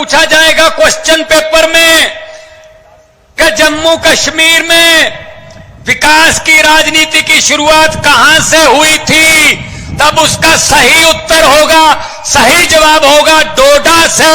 पूछा जाएगा question paper में कि जम्मू कश्मीर में विकास की राजनीति की शुरुआत कहां से हुई थी, तब उसका सही उत्तर होगा, सही जवाब होगा डोडा से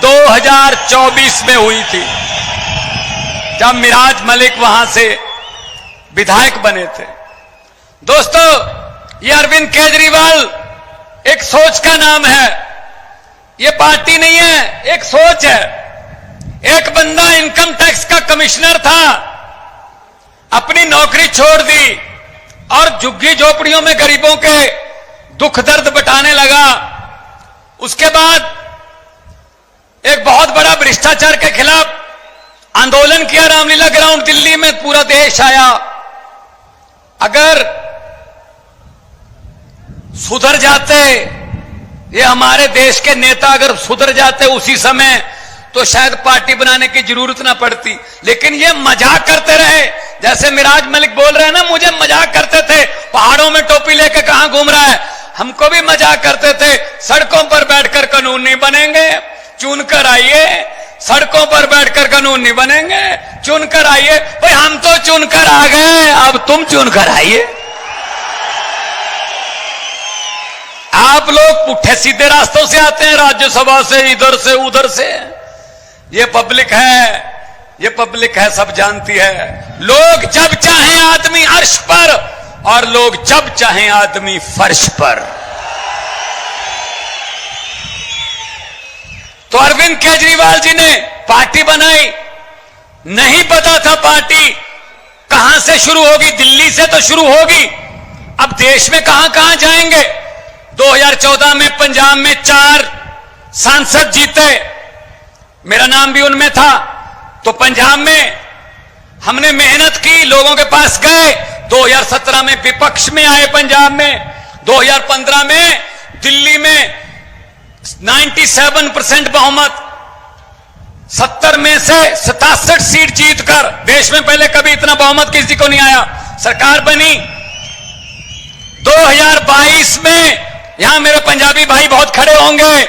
2024 में हुई थी, जब मिराज मलिक वहां से विधायक बने थे। दोस्तों, ये अरविंद केजरीवाल एक सोच का नाम है, ये पार्टी नहीं है, एक सोच है। एक बंदा इनकम टैक्स का कमिश्नर था, अपनी नौकरी छोड़ दी और झुग्गी झोपड़ियों में गरीबों के दुख दर्द बटाने लगा। उसके बाद एक बहुत बड़ा भ्रष्टाचार के खिलाफ आंदोलन किया, रामलीला ग्राउंड दिल्ली में पूरा देश आया। अगर सुधर जाते ये हमारे देश के नेता, अगर सुधर जाते उसी समय, तो शायद पार्टी बनाने की जरूरत ना पड़ती। लेकिन ये मजाक करते रहे, जैसे मिराज मलिक बोल रहे हैं ना, मुझे मजाक करते थे, पहाड़ों में टोपी लेके कहां घूम रहा है। हमको भी मजाक करते थे, सड़कों पर बैठकर कानून नहीं बनेंगे, चुनकर आइए। सड़कों पर बैठकर कानून नहीं बनेंगे, चुनकर आइए। भाई हम तो चुनकर आ गए, अब तुम चुनकर आइए। आप लोग पुट्ठे सीधे रास्तों से आते हैं, राज्यसभा से, इधर से उधर से। ये पब्लिक है, सब जानती है। लोग जब चाहें आदमी अर्श पर, और लोग जब चाहें आदमी फर्श पर। तो अरविंद केजरीवाल जी ने पार्टी बनाई, नहीं पता था पार्टी कहां से शुरू होगी, दिल्ली से तो शुरू होगी, अब देश में कहां कहां जाएंगे। 2014 में पंजाब में 4 सांसद जीते, मेरा नाम भी उनमें था। तो पंजाब में हमने मेहनत की, लोगों के पास गए। 2017 में विपक्ष में आए पंजाब में। 2015 में दिल्ली में 97% बहुमत, 70 में से 67 सीट जीतकर, देश में पहले कभी इतना बहुमत किसी को नहीं आया, सरकार बनी। 2022 में, यहां मेरे पंजाबी भाई बहुत खड़े होंगे,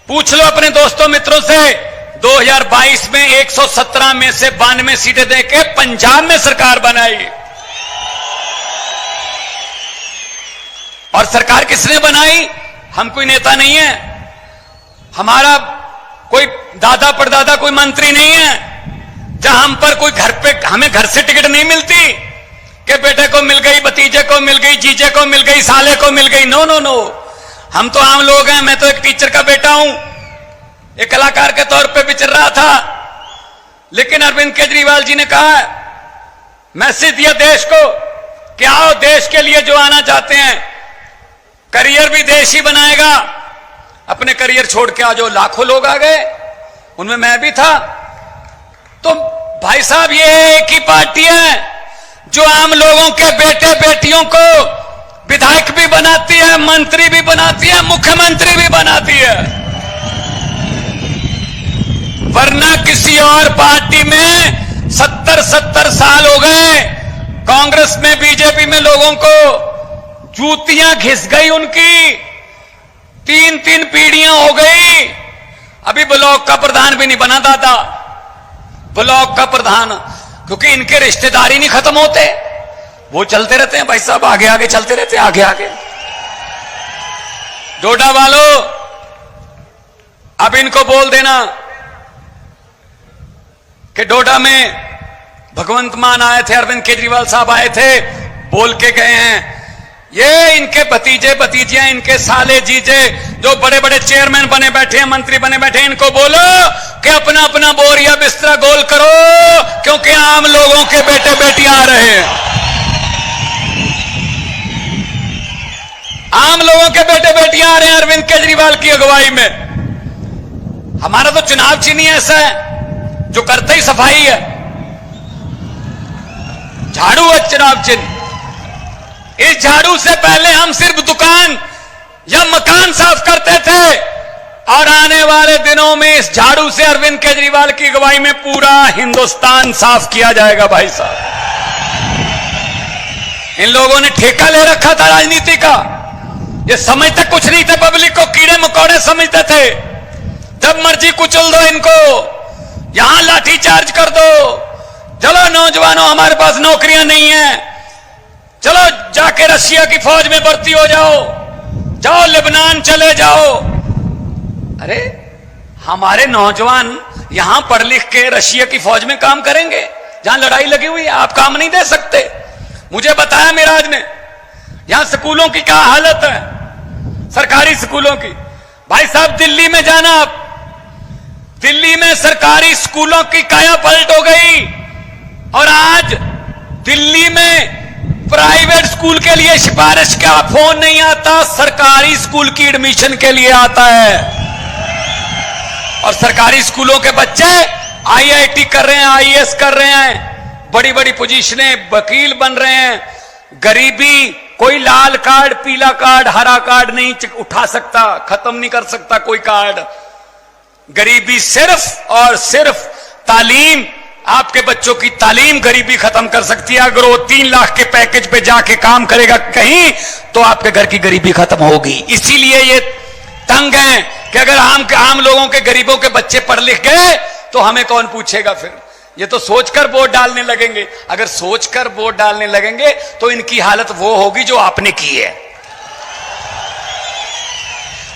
पूछ लो अपने दोस्तों मित्रों से, 2022 में 117 में से 92 सीटें देके पंजाब में सरकार बनाई। और सरकार किसने बनाई? हम कोई नेता नहीं है, हमारा कोई दादा परदादा कोई मंत्री नहीं है, जहां हम पर कोई घर पे, हमें घर से टिकट नहीं मिलती कि बेटे को मिल गई, भतीजे को मिल गई, जीजे को मिल गई, साले को मिल गई। नो नो नो, हम तो आम लोग हैं। मैं तो एक टीचर का बेटा हूं, एक कलाकार के तौर पे विचर रहा था। लेकिन अरविंद केजरीवाल जी ने कहा, मैसेज दिया देश को कि आओ, देश के लिए जो आना चाहते हैं, करियर भी देश ही बनाएगा, अपने करियर छोड़ के आ जाओ। लाखों लोग आ गए, उनमें मैं भी था। तो भाई साहब, ये एक ही पार्टी है जो आम लोगों के बेटे बेटियों को विधायक भी बनाती है, मंत्री भी बनाती है, मुख्यमंत्री भी बनाती है। वरना किसी और पार्टी में 70 साल हो गए, कांग्रेस में, बीजेपी में लोगों को जूतियां घिस गई उनकी, 3 पीढ़ियां हो गई। अभी ब्लॉक का प्रधान भी नहीं बना दादा, ब्लॉक का प्रधान, क्योंकि इनके रिश्तेदारी नहीं खत्म होते, वो चलते रहते हैं भाई साहब, आगे आगे चलते रहते हैं, आगे आगे। डोडा वालों, अब इनको बोल देना कि डोडा में भगवंत मान आए थे, अरविंद केजरीवाल साहब आए थे, बोल के गए हैं। ये इनके भतीजे भतीजियां, इनके साले जीजे जो बड़े बड़े चेयरमैन बने बैठे हैं, मंत्री बने बैठे हैं, इनको बोलो कि अपना अपना बोरिया बिस्तरा गोल करो, क्योंकि आम लोगों के बेटे बेटियां आ रहे हैं। आम लोगों के बेटे बेटियां आ रहे हैं अरविंद केजरीवाल की अगुवाई में। हमारा तो चुनाव चिन्ह ही ऐसा है जो करते ही सफाई है, झाड़ू है चुनाव चिन्ह। इस झाड़ू से पहले हम सिर्फ दुकान या मकान साफ करते थे, और आने वाले दिनों में इस झाड़ू से अरविंद केजरीवाल की अगुवाई में पूरा हिंदुस्तान साफ किया जाएगा। भाई साहब, इन लोगों ने ठेका ले रखा था राजनीति का, ये समझते कुछ नहीं थे, पब्लिक को कीड़े मकोड़े समझते थे। जब मर्जी कुचल दो इनको, यहां लाठी चार्ज कर दो। चलो नौजवानों, हमारे पास नौकरियां नहीं है, चलो जाके रशिया की फौज में भर्ती हो जाओ, जाओ लेबनान चले जाओ। अरे हमारे नौजवान यहां पढ़ लिख के रशिया की फौज में काम करेंगे जहां लड़ाई लगी हुई है? आप काम नहीं दे सकते। मुझे बताया मिराज ने, यहां स्कूलों की क्या हालत है, सरकारी स्कूलों की। भाई साहब दिल्ली में जाना आप, दिल्ली में सरकारी स्कूलों की काया पलट हो गई, और आज दिल्ली में प्राइवेट स्कूल के लिए सिफारिश का फोन नहीं आता, सरकारी स्कूल की एडमिशन के लिए आता है। और सरकारी स्कूलों के बच्चे आईआईटी कर रहे हैं, आईएएस कर रहे हैं, बड़ी बड़ी पोजीशनें, वकील बन रहे हैं। गरीबी, कोई लाल कार्ड, पीला कार्ड, हरा कार्ड नहीं उठा सकता, खत्म नहीं कर सकता कोई कार्ड। गरीबी सिर्फ और सिर्फ तालीम, आपके बच्चों की तालीम गरीबी खत्म कर सकती है। अगर वो 3 लाख के पैकेज पे जाके काम करेगा कहीं, तो आपके घर की गरीबी खत्म होगी। इसीलिए ये तंग है कि अगर आम लोगों के, गरीबों के बच्चे पढ़ लिख गए तो हमें कौन पूछेगा फिर? ये तो सोचकर वोट डालने लगेंगे। अगर सोचकर वोट डालने लगेंगे तो इनकी हालत वो होगी जो आपने की है।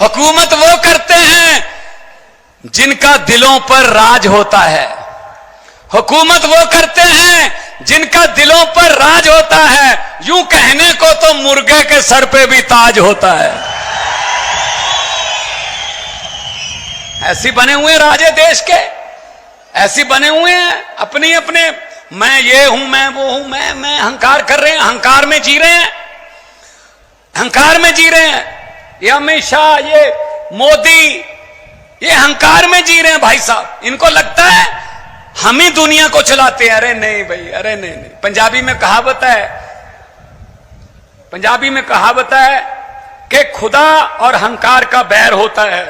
हुकूमत वो करते हैं जिनका दिलों पर राज होता है, हुकूमत वो करते हैं जिनका दिलों पर राज होता है। यूं कहने को तो मुर्गे के सर पे भी ताज होता है। ऐसी बने हुए राजे देश के, ऐसी बने हुए हैं अपने अपने, मैं ये हूं, मैं वो हूं, मैं अहंकार कर रहे हैं, अहंकार में जी रहे हैं, अहंकार में जी रहे हैं। ये अमित शाह, ये मोदी, ये अहंकार में जी रहे हैं भाई साहब। इनको लगता है हम ही दुनिया को चलाते हैं। अरे नहीं भाई, अरे नहीं नहीं। पंजाबी में कहावत है, पंजाबी में कहावत है कि खुदा और अहंकार का बैर होता है,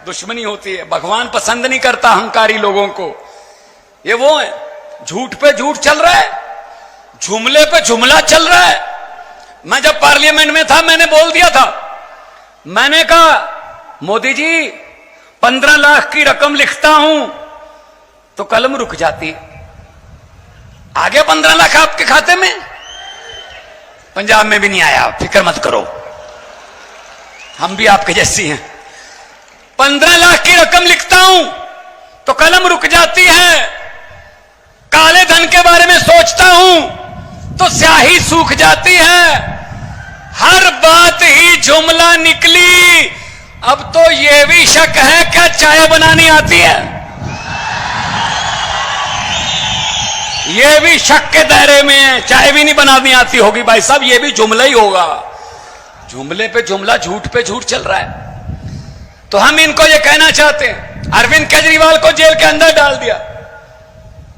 दुश्मनी होती है। भगवान पसंद नहीं करता अहंकारी लोगों को। ये वो है, झूठ पे झूठ चल रहा है, जुमले पे जुमला चल रहा है। मैं जब पार्लियामेंट में था, मैंने बोल दिया था, मैंने कहा मोदी जी 15 लाख की रकम लिखता हूं तो कलम रुक जाती, आगे 15 लाख आपके खाते में, पंजाब में भी नहीं आया, फिक्र मत करो, हम भी आपके जैसी हैं। 15 लाख की रकम लिखता हूं तो कलम रुक जाती है, काले धन के बारे में सोचता हूं तो स्याही सूख जाती है। हर बात ही जुमला निकली, अब तो यह भी शक है क्या चाय बनानी आती है? यह भी शक के दायरे में है, चाय भी नहीं बनानी आती होगी भाई साहब, यह भी जुमला ही होगा। जुमले पे जुमला, झूठ पे झूठ चल रहा है। तो हम इनको ये कहना चाहते हैं, अरविंद केजरीवाल को जेल के अंदर डाल दिया,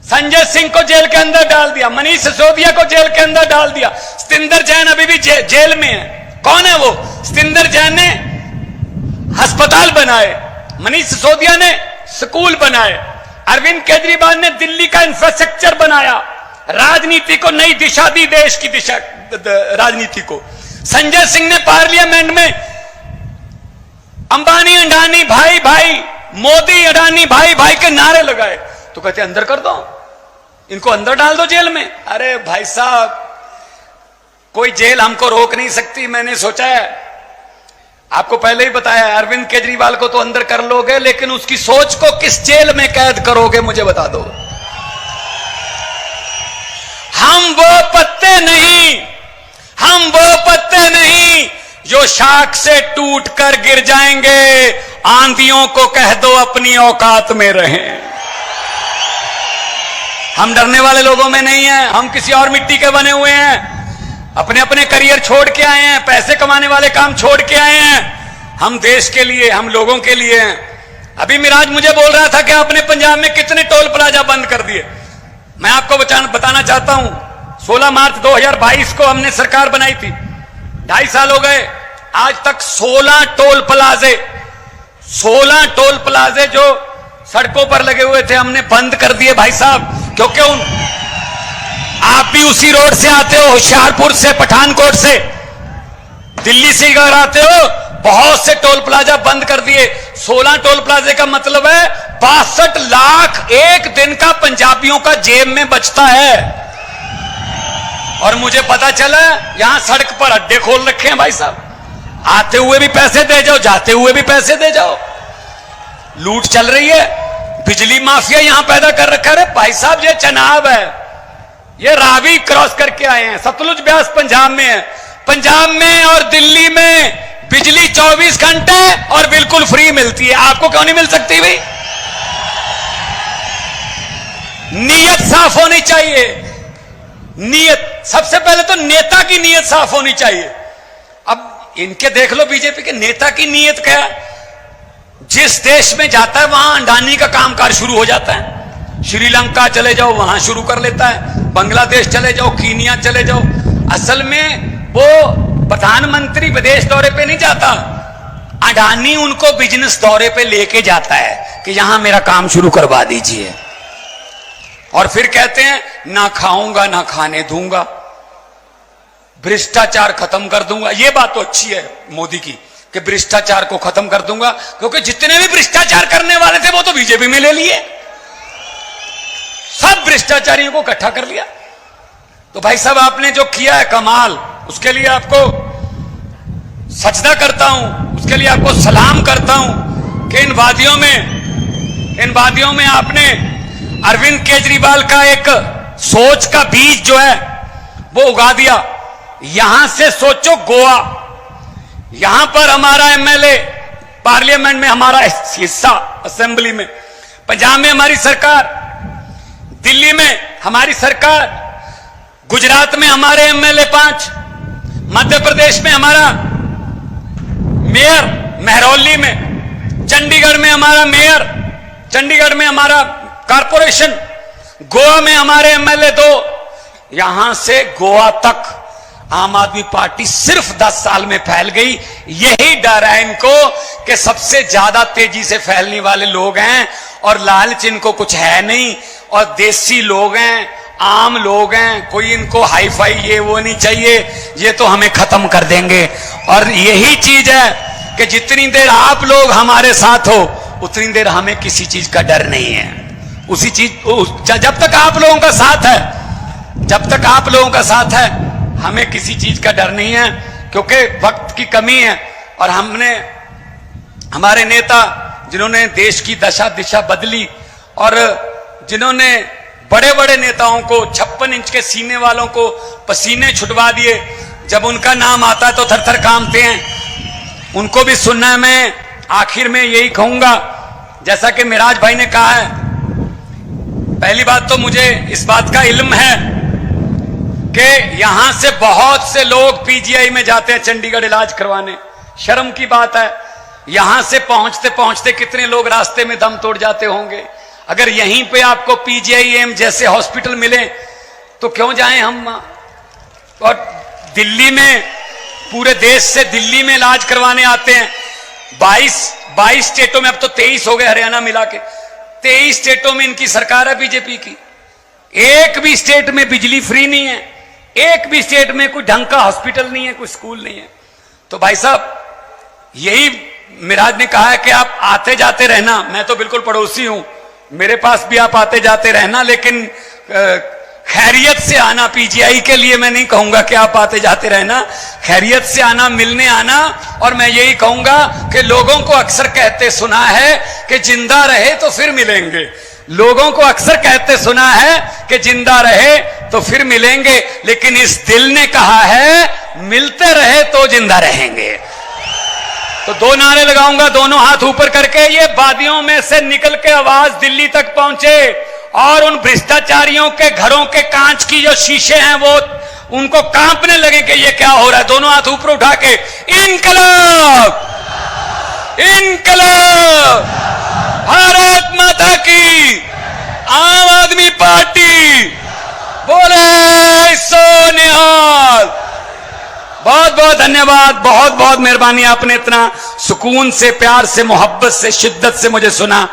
संजय सिंह को जेल के अंदर डाल दिया, मनीष सिसोदिया को जेल के अंदर डाल दिया, सतिंदर जैन अभी भी जेल में है। कौन है वो? सतिंदर जैन ने अस्पताल बनाए, मनीष सिसोदिया ने स्कूल बनाए, अरविंद केजरीवाल ने दिल्ली का इंफ्रास्ट्रक्चर बनाया, राजनीति को नई दिशा दी, देश की दिशा राजनीति को। संजय सिंह ने पार्लियामेंट में अंबानी अडानी भाई भाई, मोदी अडानी भाई भाई के नारे लगाए, तो कहते अंदर कर दो, इनको अंदर डाल दो जेल में। अरे भाई साहब, कोई जेल हमको रोक नहीं सकती। मैंने सोचा है, आपको पहले ही बताया, अरविंद केजरीवाल को तो अंदर कर लोगे, लेकिन उसकी सोच को किस जेल में कैद करोगे मुझे बता दो। हम वो पत्ते नहीं, हम वो पत्ते नहीं जो शाख से टूट कर गिर जाएंगे। आंधियों को कह दो अपनी औकात में रहें। हम डरने वाले लोगों में नहीं हैं, हम किसी और मिट्टी के बने हुए हैं, अपने अपने करियर छोड़ के आए हैं, पैसे कमाने वाले काम छोड़ के आए हैं। हम देश के लिए, हम लोगों के लिए हैं। अभी मिराज मुझे बोल रहा था कि आपने पंजाब में कितने टोल प्लाजा बंद कर दिए। मैं आपको बताना चाहता हूं, 16 मार्च 2022 को हमने सरकार बनाई थी, 2.5 साल हो गए, आज तक 16 टोल प्लाजे जो सड़कों पर लगे हुए थे हमने बंद कर दिए भाई साहब। क्योंकि आप भी उसी रोड से आते हो, होशियारपुर से, पठानकोट से, दिल्ली से अगर आते हो बहुत से टोल प्लाजा बंद कर दिए। 16 टोल प्लाजे का मतलब है 62 लाख एक दिन का पंजाबियों का जेब में बचता है। और मुझे पता चला यहां सड़क पर अड्डे खोल रखे हैं भाई साहब, आते हुए भी पैसे दे जाओ, जाते हुए भी पैसे दे जाओ, लूट चल रही है। बिजली माफिया यहां पैदा कर रखा है। भाई साहब ये चनाब है, ये रावी क्रॉस करके आए हैं, सतलुज ब्यास पंजाब में है। पंजाब में और दिल्ली में बिजली 24 घंटे और बिल्कुल फ्री मिलती है, आपको क्यों नहीं मिल सकती भाई? नीयत साफ होनी चाहिए। नीयत सबसे पहले तो नेता की नीयत साफ होनी चाहिए। अब इनके देख लो बीजेपी के नेता की नीयत क्या, जिस देश में जाता है वहां अडानी का कामकाज शुरू हो जाता है। श्रीलंका चले जाओ वहां शुरू कर लेता है, बांग्लादेश चले जाओ, कीनिया चले जाओ। असल में वो प्रधानमंत्री विदेश दौरे पे नहीं जाता, अडानी उनको बिजनेस दौरे पे लेके जाता है कि यहां मेरा काम शुरू करवा दीजिए। और फिर कहते हैं ना खाऊंगा ना खाने दूंगा, भ्रष्टाचार खत्म कर दूंगा। ये बात तो अच्छी है मोदी की कि भ्रष्टाचार को खत्म कर दूंगा, क्योंकि जितने भी भ्रष्टाचार करने वाले थे वो तो बीजेपी में ले लिए, सब भ्रष्टाचारियों को इकट्ठा कर लिया। तो भाई साहब आपने जो किया है कमाल, उसके लिए आपको सजदा करता हूं, उसके लिए आपको सलाम करता हूं कि इन वादियों में आपने अरविंद केजरीवाल का एक सोच का बीज जो है वो उगा दिया। यहां से सोचो गोवा, यहां पर हमारा एमएलए पार्लियामेंट में हमारा हिस्सा असेंबली में, पंजाब में हमारी सरकार, दिल्ली में हमारी सरकार, गुजरात में हमारे एमएलए 5, मध्य प्रदेश में हमारा मेयर महरौली में, चंडीगढ़ में हमारा मेयर, चंडीगढ़ में हमारा कारपोरेशन, गोवा में हमारे एमएलए 2। यहां से गोवा तक आम आदमी पार्टी सिर्फ 10 साल में फैल गई। यही डर है इनको कि सबसे ज्यादा तेजी से फैलने वाले लोग हैं और लालच इनको कुछ है नहीं, और देसी लोग हैं, आम लोग हैं, कोई इनको हाई फाई ये वो नहीं चाहिए, ये तो हमें खत्म कर देंगे। और यही चीज है कि जितनी देर आप लोग हमारे साथ हो उतनी देर हमें किसी चीज का डर नहीं है। उसी चीज जब तक आप लोगों का साथ है, जब तक आप लोगों का साथ है, हमें किसी चीज का डर नहीं है, क्योंकि वक्त की कमी है। और हमारे नेता जिन्होंने देश की दशा दिशा बदली, और जिन्होंने बड़े बड़े नेताओं को 56 इंच के सीने वालों को पसीने छुटवा दिए, जब उनका नाम आता है तो थर थर कांपते हैं। उनको भी सुनना है। मैं आखिर में यही कहूंगा, जैसा कि मिराज भाई ने कहा है, पहली बात तो मुझे इस बात का इल्म है कि यहां से बहुत से लोग पीजीआई में जाते हैं चंडीगढ़ इलाज करवाने। शर्म की बात है, यहां से पहुंचते पहुंचते कितने लोग रास्ते में दम तोड़ जाते होंगे। अगर यहीं पे आपको पीजीआई एम जैसे हॉस्पिटल मिले तो क्यों जाएं हम। और दिल्ली में, पूरे देश से दिल्ली में इलाज करवाने आते हैं। 22 स्टेटों में, अब तो 23 हो गए हरियाणा मिला के, 23 स्टेटों में इनकी सरकार है बीजेपी की। एक भी स्टेट में बिजली फ्री नहीं है, एक भी स्टेट में कोई ढंग का हॉस्पिटल नहीं है, कोई स्कूल नहीं है। तो भाई साहब यही मिराज ने कहा है कि आप आते जाते रहना। मैं तो बिल्कुल पड़ोसी हूं, मेरे पास भी आप आते जाते रहना, लेकिन खैरियत से आना। पीजीआई के लिए मैं नहीं कहूंगा कि आप आते जाते रहना, खैरियत से आना, मिलने आना। और मैं यही कहूंगा कि लोगों को अक्सर कहते सुना है कि जिंदा रहे तो फिर मिलेंगे। लोगों को अक्सर कहते सुना है कि जिंदा रहे तो फिर मिलेंगे, लेकिन इस दिल ने कहा है मिलते रहे तो जिंदा रहेंगे। तो 2 नारे लगाऊंगा, दोनों हाथ ऊपर करके। ये वादियों में से निकल के आवाज दिल्ली तक पहुंचे और उन भ्रष्टाचारियों के घरों के कांच की जो शीशे हैं वो उनको कांपने लगे कि ये क्या हो रहा है। दोनों हाथ ऊपर उठा के इनकलाब, इनकलाब, भारत माता की, आम आदमी पार्टी, बोले सो निहाल। बहुत बहुत धन्यवाद, बहुत बहुत मेहरबानी, आपने इतना सुकून से, प्यार से, मोहब्बत से, शिद्दत से मुझे सुना।